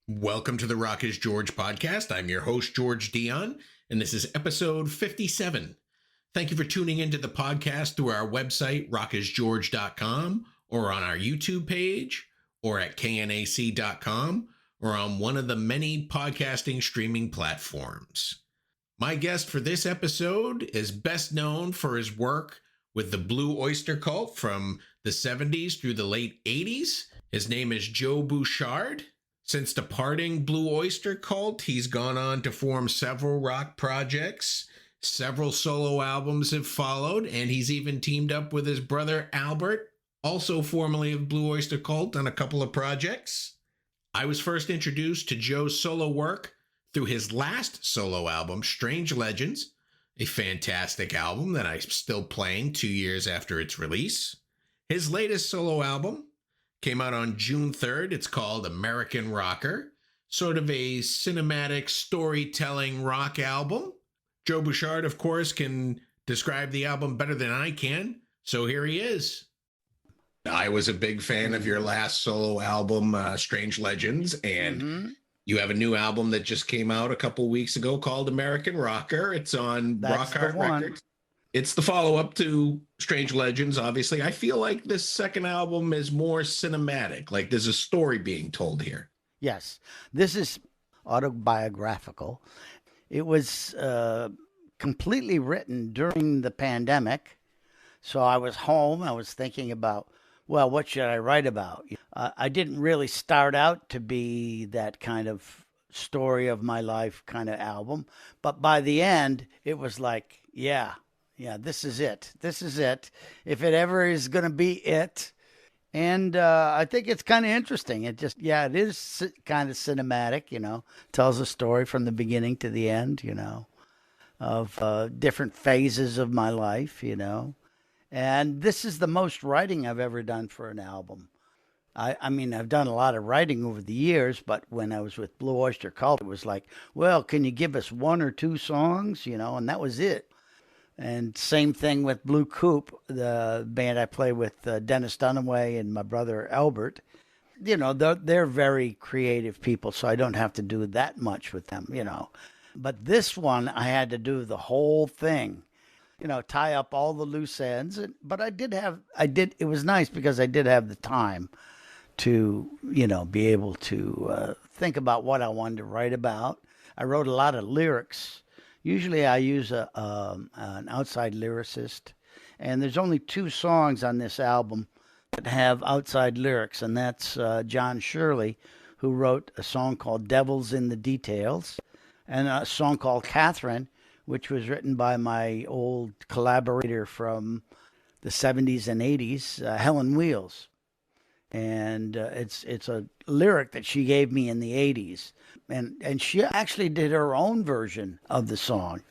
Welcome to the Rock is George podcast. I'm your host, George Dionne, and this is episode 57. Thank you for tuning into the podcast through our website, rockisgeorge.com, or on our YouTube page, or at knac.com, or on one of the many podcasting streaming platforms. My guest for this episode is best known for his work with the Blue Oyster Cult from the 70s through the late 80s. His name is Joe Bouchard. Since departing Blue Oyster Cult, he's gone on to form several rock projects. Several solo albums have followed, and he's even teamed up with his brother Albert, also formerly of Blue Oyster Cult, on a couple of projects. I was first introduced to Joe's solo work through his last solo album, Strange Legends, a fantastic album that I'm still playing 2 years after its release. His latest solo album came out on June 3rd. It's called American Rocker, sort of a cinematic storytelling rock album. Joe Bouchard, of course, can describe the album better than I can, so here he is. I was a big fan of your last solo album, Strange Legends, and you have a new album that just came out a couple weeks ago called American Rocker. It's on Rock Hard Records. It's the follow-up to Strange Legends, obviously. I feel like this second album is more cinematic, like there's a story being told here. Yes, this is autobiographical. It was completely written during the pandemic. So I was home. I was thinking about, well, what should I write about? I didn't really start out to be that kind of story of my life kind of album. But by the end, it was like, yeah, this is it. This is it. If it ever is going to be it. And I think it's kind of interesting. It is kind of cinematic, tells a story from the beginning to the end, of different phases of my life, And this is the most writing I've ever done for an album. I mean, I've done a lot of writing over the years, but when I was with Blue Oyster Cult, it was like, well, can you give us one or two songs, and that was it. And same thing with Blue Coupe, the band I play with, Dennis Dunaway and my brother Albert. They're very creative people, so I don't have to do that much with them, But this one, I had to do the whole thing, tie up all the loose ends. But it was nice because I did have the time to, be able to think about what I wanted to write about. I wrote a lot of lyrics. Usually I use an outside lyricist, and there's only 2 songs on this album that have outside lyrics, and that's John Shirley, who wrote a song called Devils in the Details, and a song called Catherine, which was written by my old collaborator from the 70s and 80s, Helen Wheels. And it's a lyric that she gave me in the 80s. And she actually did her own version of the song.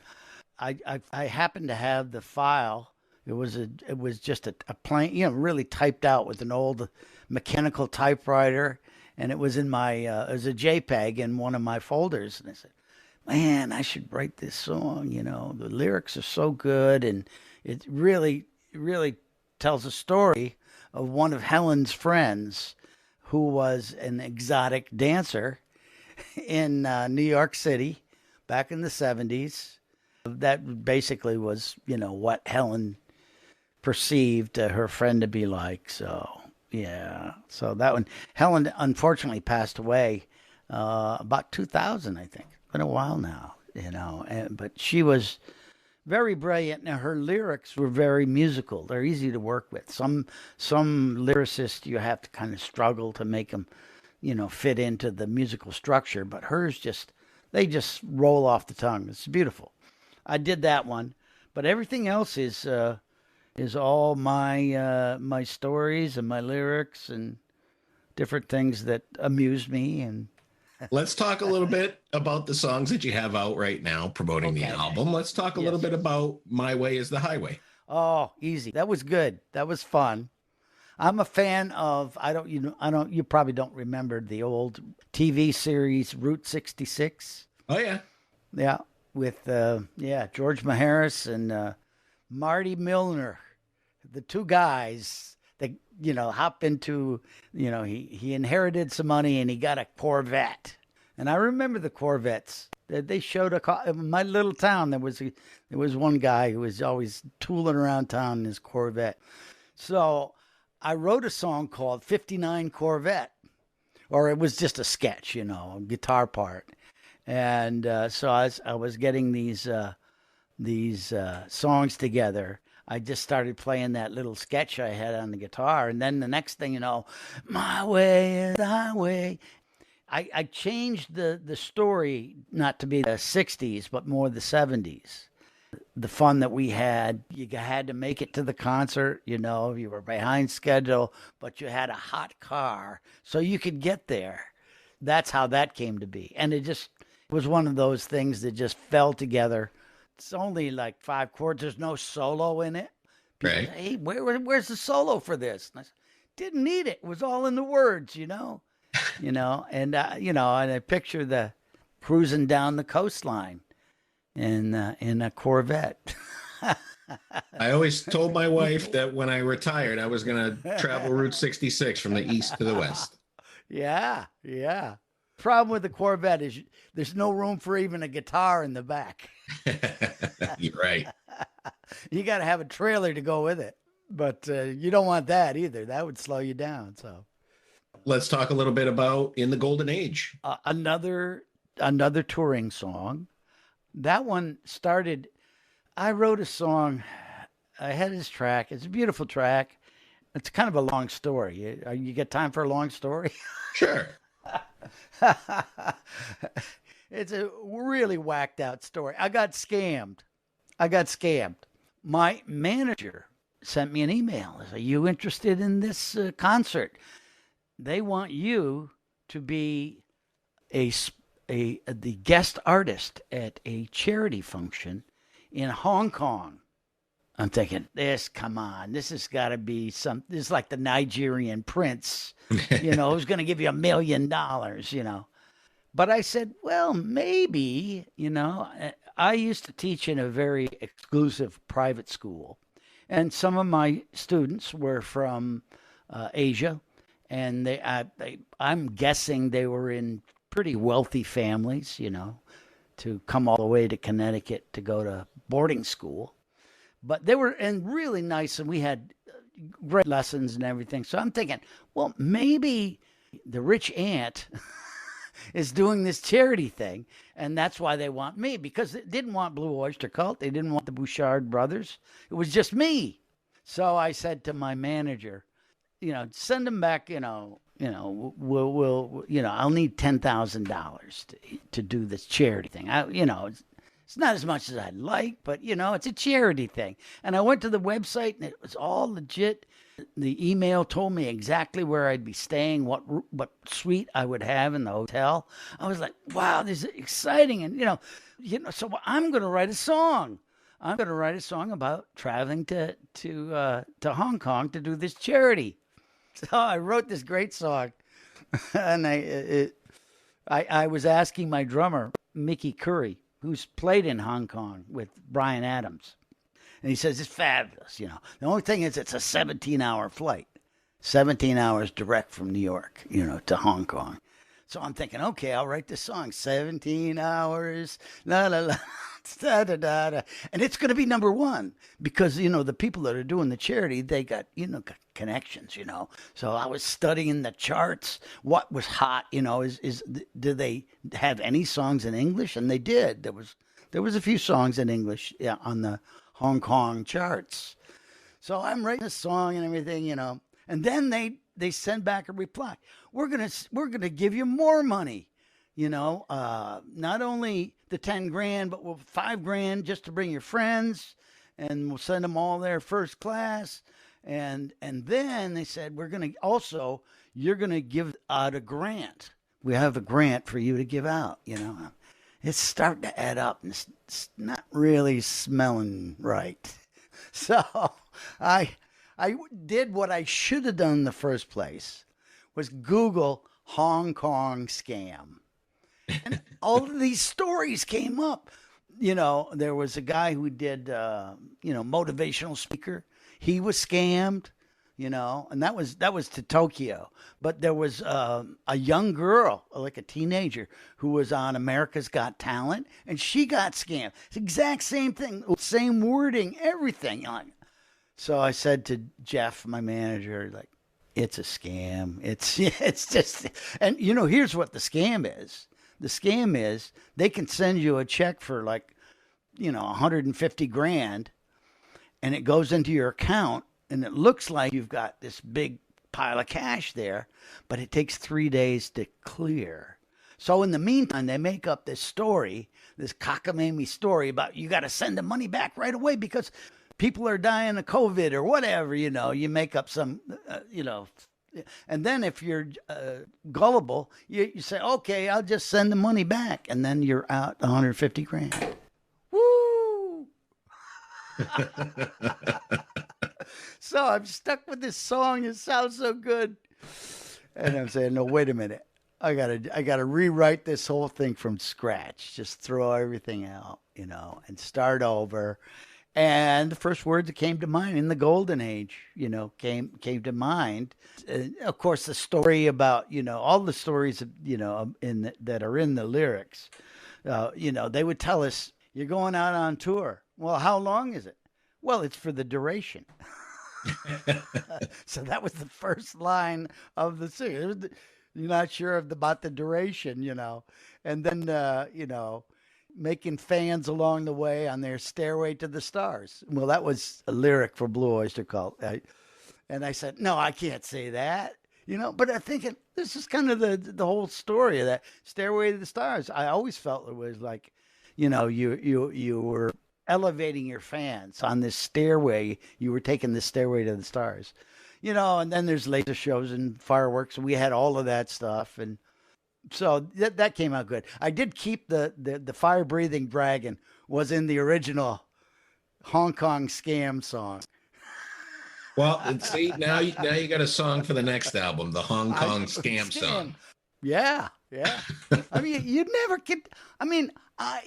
I happened to have the file. It was just a plain, really typed out with an old mechanical typewriter, and it was in my it was a JPEG in one of my folders. And I said, man, I should write this song. The lyrics are so good, and it really tells a story of one of Helen's friends who was an exotic dancer in New York City back in the 70s. That basically was, what Helen perceived her friend to be like. So, yeah. So that one, Helen unfortunately passed away about 2000, I think. Been a while now, but she was very brilliant. Now, her lyrics were very musical. They're easy to work with. Some lyricists, you have to kind of struggle to make them, fit into the musical structure. But hers they just roll off the tongue. It's beautiful. I did that one, but everything else is all my stories and my lyrics and different things that amuse me. And let's talk a little bit about the songs that you have out right now promoting the album. Let's talk a little bit about My Way is the Highway. Oh, easy. That was good. That was fun. I'm a fan of, you probably don't remember the old TV series Route 66. Oh, yeah. Yeah. With, George Maharis and Marty Milner, the two guys that, hop into, he inherited some money and he got a Corvette. And I remember the Corvettes. They showed in my little town. There was one guy who was always tooling around town in his Corvette. So I wrote a song called 59 Corvette, or it was just a sketch, a guitar part. And so I was getting these songs together. I just started playing that little sketch I had on the guitar. And then the next thing you know, my way is the highway. I changed the story not to be the 60s, but more the 70s. The fun that we had, you had to make it to the concert, you were behind schedule, but you had a hot car so you could get there. That's how that came to be. And it just was one of those things that just fell together. It's only like 5 chords. There's no solo in it. People Right. say, hey, where's the solo for this? And I said, didn't need it. It was all in the words, and and I picture the cruising down the coastline in a Corvette. I always told my wife that when I retired, I was going to travel Route 66 from the east to the west. Yeah. Problem with the Corvette is there's no room for even a guitar in the back. You're right. You got to have a trailer to go with it, but you don't want that either. That would slow you down. So Let's talk a little bit about In the Golden Age. another touring song. That one started. I wrote a song. I had this track. It's a beautiful track. It's kind of a long story. You get time for a long story? Sure. It's a really whacked out story. I got scammed. My manager sent me an email. Are you interested in this concert? They want you to be the guest artist at a charity function in Hong Kong. I'm thinking, come on, this has got to be this is like the Nigerian prince, who's going to give you $1 million, But I said, well, maybe, I used to teach in a very exclusive private school, and some of my students were from Asia, and I'm guessing they were in pretty wealthy families, to come all the way to Connecticut to go to boarding school. But they were really nice, and we had great lessons and everything. So I'm thinking, well, maybe the rich aunt is doing this charity thing, and that's why they want me, because they didn't want Blue Oyster Cult. They didn't want the Bouchard brothers. It was just me. So I said to my manager, send them back, we'll I'll need $10,000 to do this charity thing. It's not as much as I'd like, but it's a charity thing. And I went to the website and it was all legit. The email told me exactly where I'd be staying, what suite I would have in the hotel. I was like, wow, this is exciting. And so I'm going to write a song. I'm going to write a song about traveling to Hong Kong to do this charity. So I wrote this great song, and I was asking my drummer, Mickey Curry, who's played in Hong Kong with Bryan Adams. And he says, it's fabulous, The only thing is it's a 17-hour flight, 17 hours direct from New York, to Hong Kong. So I'm thinking, okay, I'll write this song, 17 hours, la, la, la, da, da, da, da. And it's going to be number one because, the people that are doing the charity, they got, connections, So I was studying the charts, what was hot, do they have any songs in English? And they did. There was a few songs in English on the Hong Kong charts. So I'm writing a song and everything, and then they send back a reply. We're gonna give you more money, not only the 10 grand, but we'll $5,000 just to bring your friends, and we'll send them all there first class. And then they said, you're gonna give out a grant. We have a grant for you to give out, It's starting to add up, and it's not really smelling right. So I did what I should have done in the first place, was Google Hong Kong scam. And all of these stories came up. There was a guy who did, motivational speaker. He was scammed. and that was to Tokyo. But there was a young girl, like a teenager, who was on America's Got Talent, and she got scammed. It's the exact same thing, same wording, everything. So I said to Jeff, my manager, like, it's a scam. It's just, and here's what the scam is. The scam is they can send you a check for like, 150 grand, and it goes into your account, and it looks like you've got this big pile of cash there, but it takes 3 days to clear. So in the meantime, they make up this story, this cockamamie story about you got to send the money back right away because people are dying of COVID or whatever, you make up some, and then if you're gullible, you say, okay, I'll just send the money back. And then you're out 150 grand. Woo! So I'm stuck with this song. It sounds so good. And I'm saying, no, wait a minute. I gotta rewrite this whole thing from scratch. Just throw everything out, and start over. And the first words that came to mind in the golden age, came to mind. Of course, the story about, all the stories, that are in the lyrics, they would tell us, you're going out on tour. Well, how long is it? Well, it's for the duration. So that was the first line of the song. You're not sure about the duration, and then, making fans along the way on their stairway to the stars. Well, that was a lyric for Blue Oyster Cult. And I said, no, I can't say that, but I'm thinking this is kind of the whole story of that stairway to the stars. I always felt it was like, you were elevating your fans on this stairway. You were taking the stairway to the stars, and then there's laser shows and fireworks. We had all of that stuff. And so that came out good. I did keep the fire breathing dragon was in the original Hong Kong scam song. Well, see, now you got a song for the next album, the Hong Kong scam song. Yeah. I mean, you never get. I mean,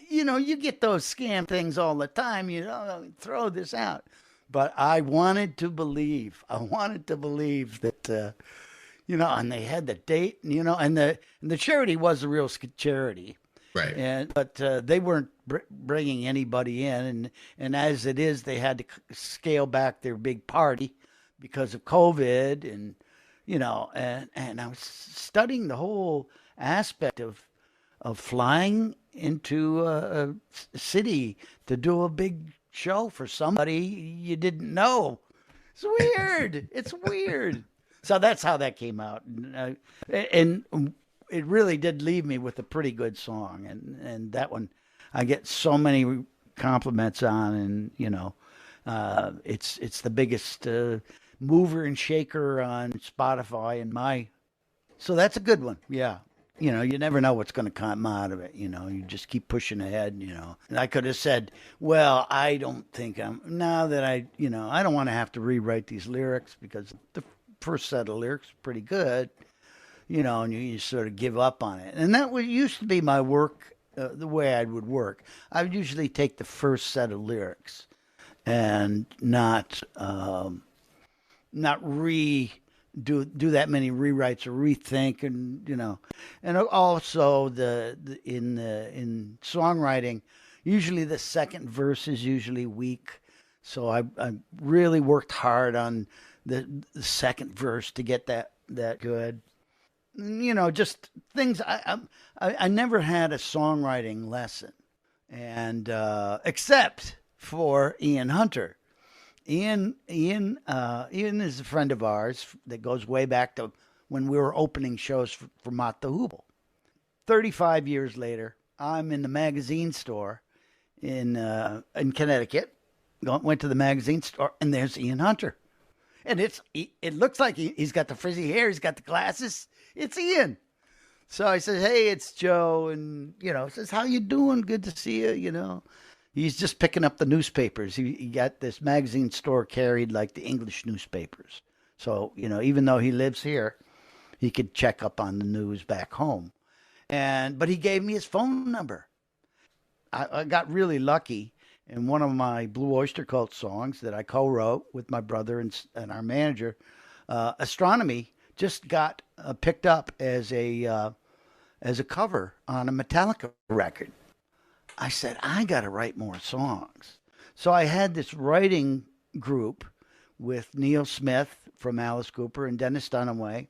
you get those scam things all the time. Throw this out, but I wanted to believe. That. And they had the date, and the charity was a real charity, right? But they weren't bringing anybody in, and as it is, they had to scale back their big party because of COVID, and and I was studying the whole aspect of flying into a city to do a big show for somebody you didn't know. It's weird. It's weird. So that's how that came out, and it really did leave me with a pretty good song, and that one I get so many compliments on, and it's the biggest mover and shaker on Spotify so that's a good one. Yeah, you never know what's going to come out of it. You just keep pushing ahead. And I could have said, well, I don't think I don't want to have to rewrite these lyrics because the first set of lyrics pretty good, and you sort of give up on it. And that used to be my work, the way I would work. I would usually take the first set of lyrics and not do that many rewrites or rethink, and also in songwriting, usually the second verse is usually weak. So I really worked hard on the second verse to get that good. Just things. I never had a songwriting lesson, and except for Ian Hunter. Ian is a friend of ours that goes way back to when we were opening shows for MOTT the Hoople. 35 years later, I'm in the magazine store in Connecticut. Went to the magazine store, and there's Ian Hunter. And it looks like he's got the frizzy hair, he's got the glasses. It's Ian. So I said, hey, it's Joe. And, says, how you doing? Good to see you, He's just picking up the newspapers. He got this magazine store carried like the English newspapers. So, even though he lives here, he could check up on the news back home. But he gave me his phone number. I got really lucky. In one of my Blue Oyster Cult songs that I co-wrote with my brother and our manager, Astronomy just got picked up as a cover on a Metallica record. I said, I got to write more songs. So I had this writing group with Neil Smith from Alice Cooper and Dennis Dunaway.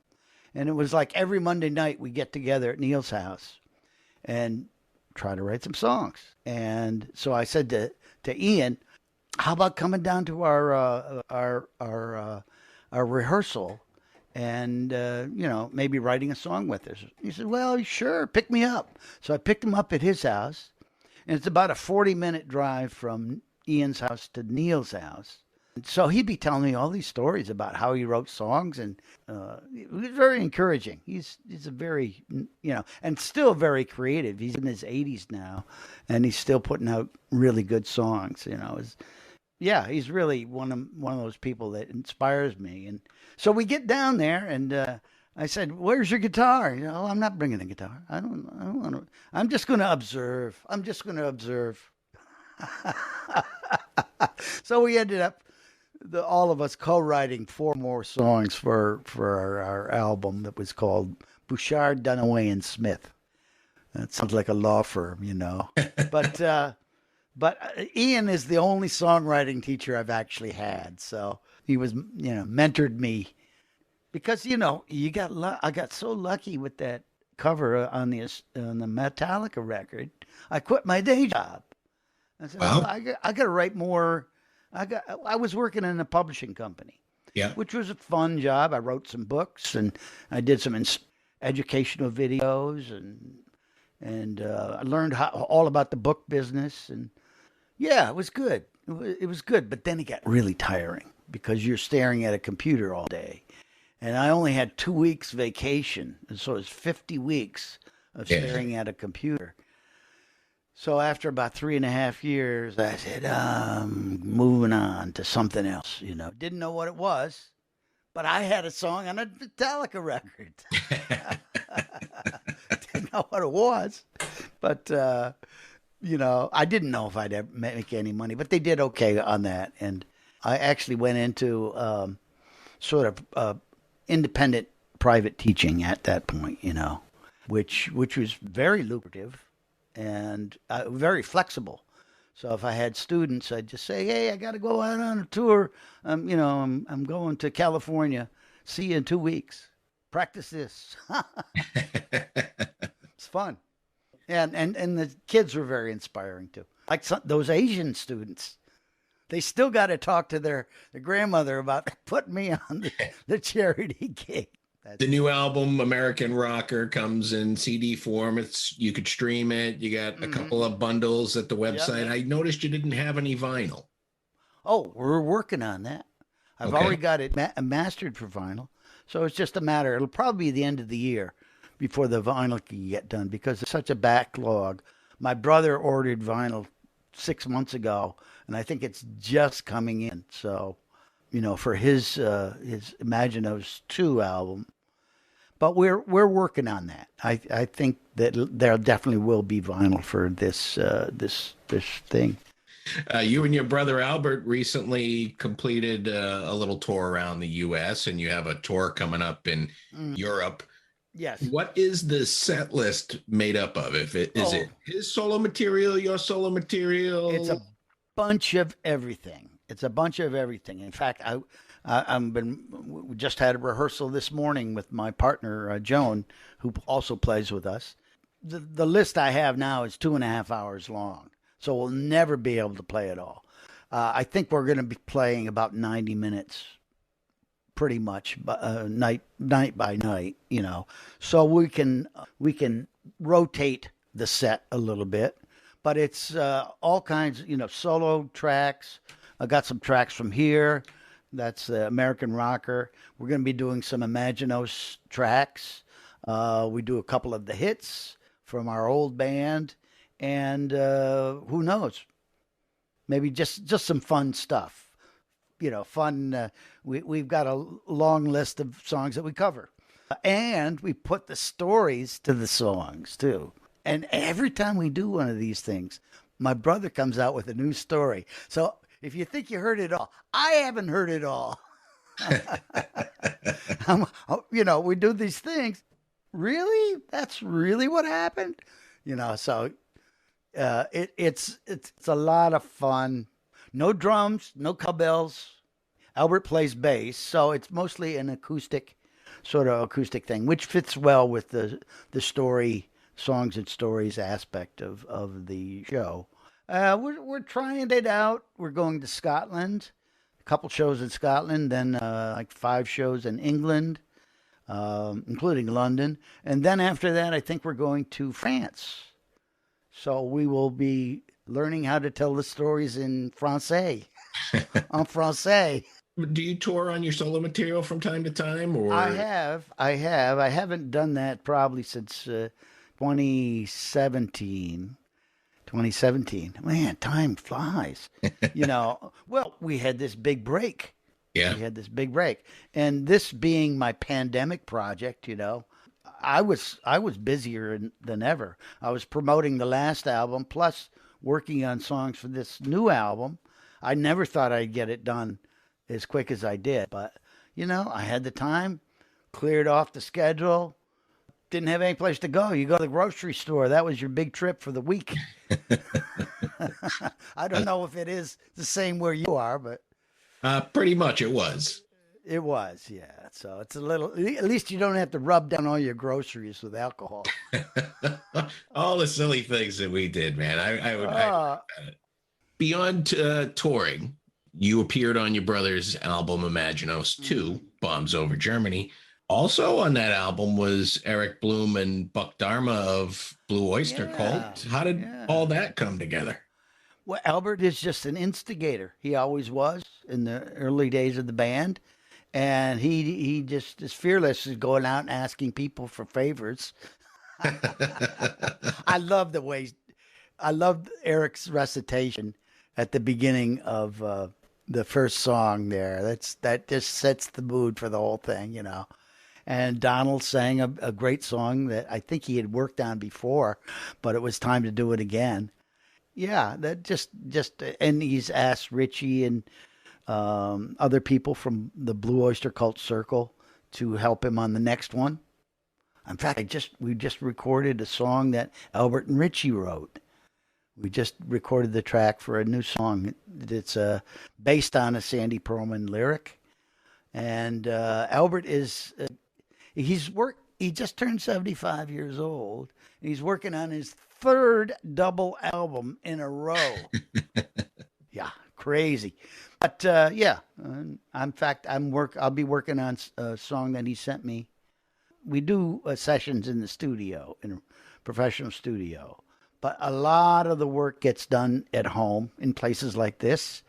And it was like every Monday night we get together at Neil's house and try to write some songs. And so I said to Ian, how about coming down to our rehearsal and, maybe writing a song with us? He said, well, sure, pick me up. So I picked him up at his house. And it's about a 40-minute drive from Ian's house to Neil's house. So he'd be telling me all these stories about how he wrote songs, and it was very encouraging. He's a very, and still very creative. He's in his 80s now, and he's still putting out really good songs. He's really one of those people that inspires me. And so we get down there, and I said, "Where's your guitar?" I'm not bringing a guitar. I don't want to. I'm just going to observe. So we ended up, all of us co-writing 4 more songs for our album that was called Bouchard, Dunaway, and Smith. That sounds like a law firm, But Ian is the only songwriting teacher I've actually had. So he was, mentored me. Because, I got so lucky with that cover on the Metallica record. I quit my day job. I said, Wow. I got to write more. I was working in a publishing company, which was a fun job. I wrote some books, and I did some educational videos, and I learned all about the book business. And it was good. It was good, but then it got really tiring because you're staring at a computer all day. And I only had 2 weeks vacation, and so it was 50 weeks of staring at a computer. So after about 3.5 years, I said, moving on to something else, Didn't know what it was, but I had a song on a Metallica record. Didn't know what it was, but, I didn't know if I'd ever make any money, but they did okay on that. And I actually went into sort of independent private teaching at that point, which was very lucrative and very flexible. So if I had students, I'd just say, "Hey, I got to go out on a tour. I'm going to California. See you in 2 weeks. Practice this." It's fun, and the kids were very inspiring too. Like those Asian students, they still got to talk to their grandmother about putting me on the charity gig. The new album, American Rocker, comes in CD form. You could stream it. You got a couple of bundles at the website. Yep. I noticed you didn't have any vinyl. Oh, we're working on that. I've already got it mastered for vinyl. So it's just a matter. It'll probably be the end of the year before the vinyl can get done because it's such a backlog. My brother ordered vinyl 6 months ago, and I think it's just coming in. So, for his Imaginos 2 album. But we're working on that. I think that there definitely will be vinyl for this thing. You and your brother Albert recently completed a little tour around the U.S., and you have a tour coming up in Europe. Yes. What is the set list made up of? Is it his solo material, your solo material? It's a bunch of everything. In fact, we just had a rehearsal this morning with my partner, Joan, who also plays with us. The list I have now is 2.5 hours long, so we'll never be able to play it all. I think we're going to be playing about 90 minutes, pretty much, night by night, So we can rotate the set a little bit, but it's all kinds, solo tracks. I got some tracks from here. That's the American Rocker. We're going to be doing some Imaginos tracks. We do a couple of the hits from our old band, and who knows? Maybe just some fun stuff. Fun. We've got a long list of songs that we cover, and we put the stories to the songs too. And every time we do one of these things, my brother comes out with a new story. So if you think you heard it all, I haven't heard it all. We do these things. Really? That's really what happened? So it's a lot of fun. No drums, no cowbells. Albert plays bass, so it's mostly an acoustic thing, which fits well with the story, songs and stories aspect of the show. We're trying it out. We're going to Scotland, a couple shows in Scotland, then like 5 shows in England, including London, and then after that, I think we're going to France. So we will be learning how to tell the stories in Francais, en Francais. Do you tour on your solo material from time to time, I or have. I have. I haven't done that probably since 2017. 2017. Man, time flies. Well, we had this big break. yeah? We had this big break. And this being my pandemic project, I was busier than ever. I was promoting the last album plus working on songs for this new album. I never thought I'd get it done as quick as I did, but I had the time, cleared off the schedule, didn't have any place to go. You go to the grocery store. That was your big trip for the week. I don't know if it is the same where you are, but Pretty much it was. it was, yeah. So it's a little, at least you don't have to rub down all your groceries with alcohol. All the silly things that we did, man. Uh, Beyond touring, you appeared on your brother's album Imaginos 2, Bombs Over Germany. Also on that album was Eric Bloom and Buck Dharma of Blue Oyster Cult. How did all that come together? Well, Albert is just an instigator. He always was in the early days of the band. And he just is fearless in going out and asking people for favors. I love Eric's recitation at the beginning of the first song there. That just sets the mood for the whole thing, And Donald sang a great song that I think he had worked on before, but it was time to do it again. Yeah, that just and he's asked Richie and other people from the Blue Oyster Cult circle to help him on the next one. In fact, we just recorded a song that Albert and Richie wrote. We just recorded the track for a new song that's based on a Sandy Pearlman lyric. And Albert is he just turned 75 years old. And he's working on his 3rd double album in a row. Yeah, crazy. But in fact, I'll be working on a song that he sent me. We do sessions in the studio, in a professional studio. But a lot of the work gets done at home in places like this,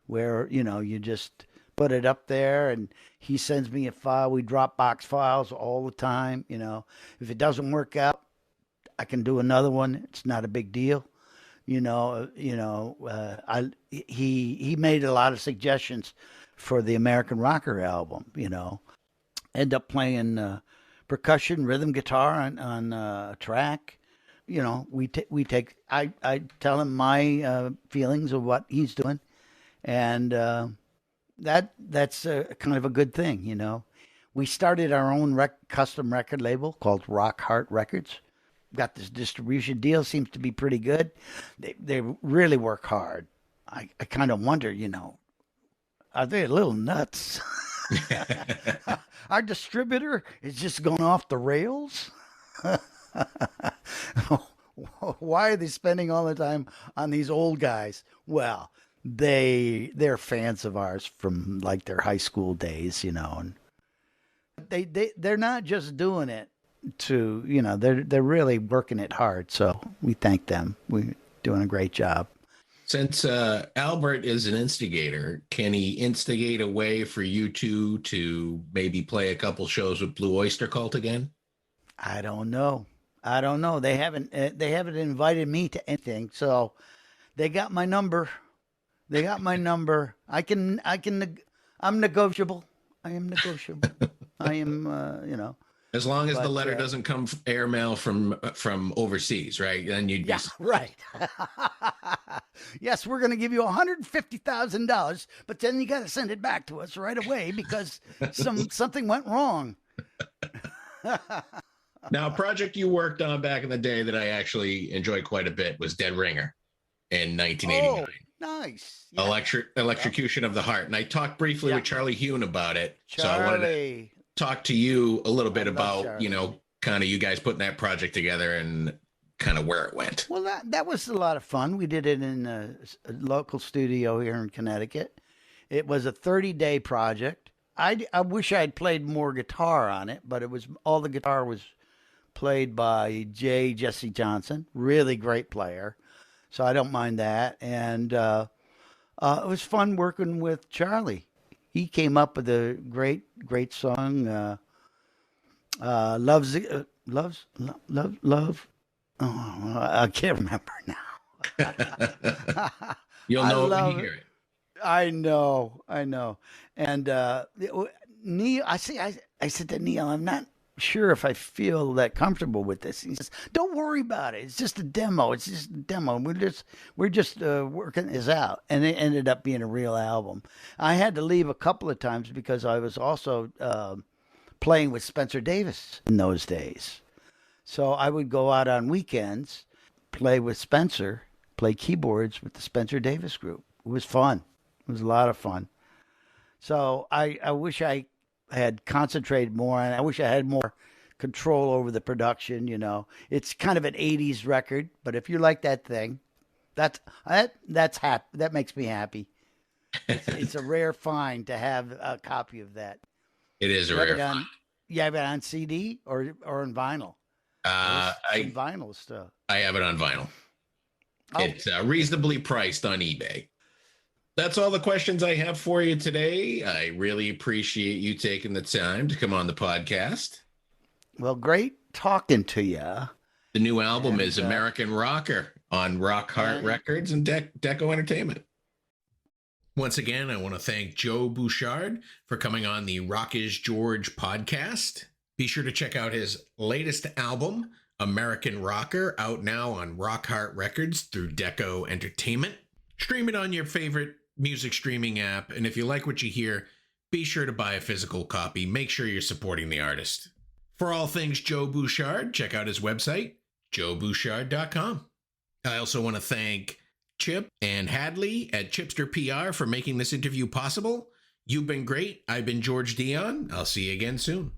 where, you just put it up there and he sends me a file. We Dropbox files all the time. If it doesn't work out, I can do another one. It's not a big deal. He made a lot of suggestions for the American Rocker album, End up playing percussion, rhythm guitar on a track. I tell him my feelings of what he's doing, and that's kind of a good thing, We started our own custom record label called Rock Heart Records. Got this distribution deal, seems to be pretty good. They really work hard. I kind of wonder, are they a little nuts? Our distributor is just going off the rails. Why are they spending all the time on these old guys? Well, they're fans of ours from like their high school days, and they're not just doing it to, they're really working it hard. So we thank them. We're doing a great job. Since Albert is an instigator, can he instigate a way for you two to maybe play a couple shows with Blue Oyster Cult again? I don't know. They haven't invited me to anything. So they got my number. I'm negotiable. I am negotiable. I am, As long as the letter doesn't come airmail from overseas, right? Then you'd right. Yes, we're going to give you $150,000, but then you got to send it back to us right away because something went wrong. Now, a project you worked on back in the day that I actually enjoyed quite a bit was Dead Ringer in 1989. Oh, nice. Yeah. Electrocution of the Heart. And I talked briefly with Charlie Hune about it. So I wanted to talk to you a little bit about, Charlie. kind of you guys putting that project together and kind of where it went. Well, that was a lot of fun. We did it in a local studio here in Connecticut. It was a 30-day project. I wish I'd played more guitar on it, but all the guitar was played by Jesse Johnson, really great player. So I don't mind that. And it was fun working with Charlie. He came up with a great song, Love. Oh, I can't remember now. You'll know it when you hear it. I know. And Neil, I said to Neil, I'm not sure if I feel that comfortable with this. He says, "Don't worry about it. It's just a demo. It's just a demo. We're just working this out." And it ended up being a real album. I had to leave a couple of times because I was also playing with Spencer Davis in those days. So I would go out on weekends, play with Spencer, play keyboards with the Spencer Davis group. It was fun. It was a lot of fun. So I wish I had concentrated more, and I wish I had more control over the production. It's kind of an 80s record, but if you like that thing, that's happy. That makes me happy. It's a rare find to have a copy of that. It is a rare find. You have it on CD or on vinyl? Vinyl stuff. I have it on vinyl. Oh. It's reasonably priced on eBay. That's all the questions I have for you today. I really appreciate you taking the time to come on the podcast. Well, great talking to you. The new album is American Rocker on Rock Heart Records and Deco Entertainment. Once again, I want to thank Joe Bouchard for coming on the Rock is George podcast. Be sure to check out his latest album, American Rocker, out now on Rock Heart Records through Deco Entertainment. Stream it on your favorite music streaming app, and if you like what you hear, be sure to buy a physical copy. Make sure you're supporting the artist. For all things Joe Bouchard, check out his website, joebouchard.com. I also want to thank Chip and Hadley at Chipster PR for making this interview possible. You've been great. I've been George Dionne. I'll see you again soon.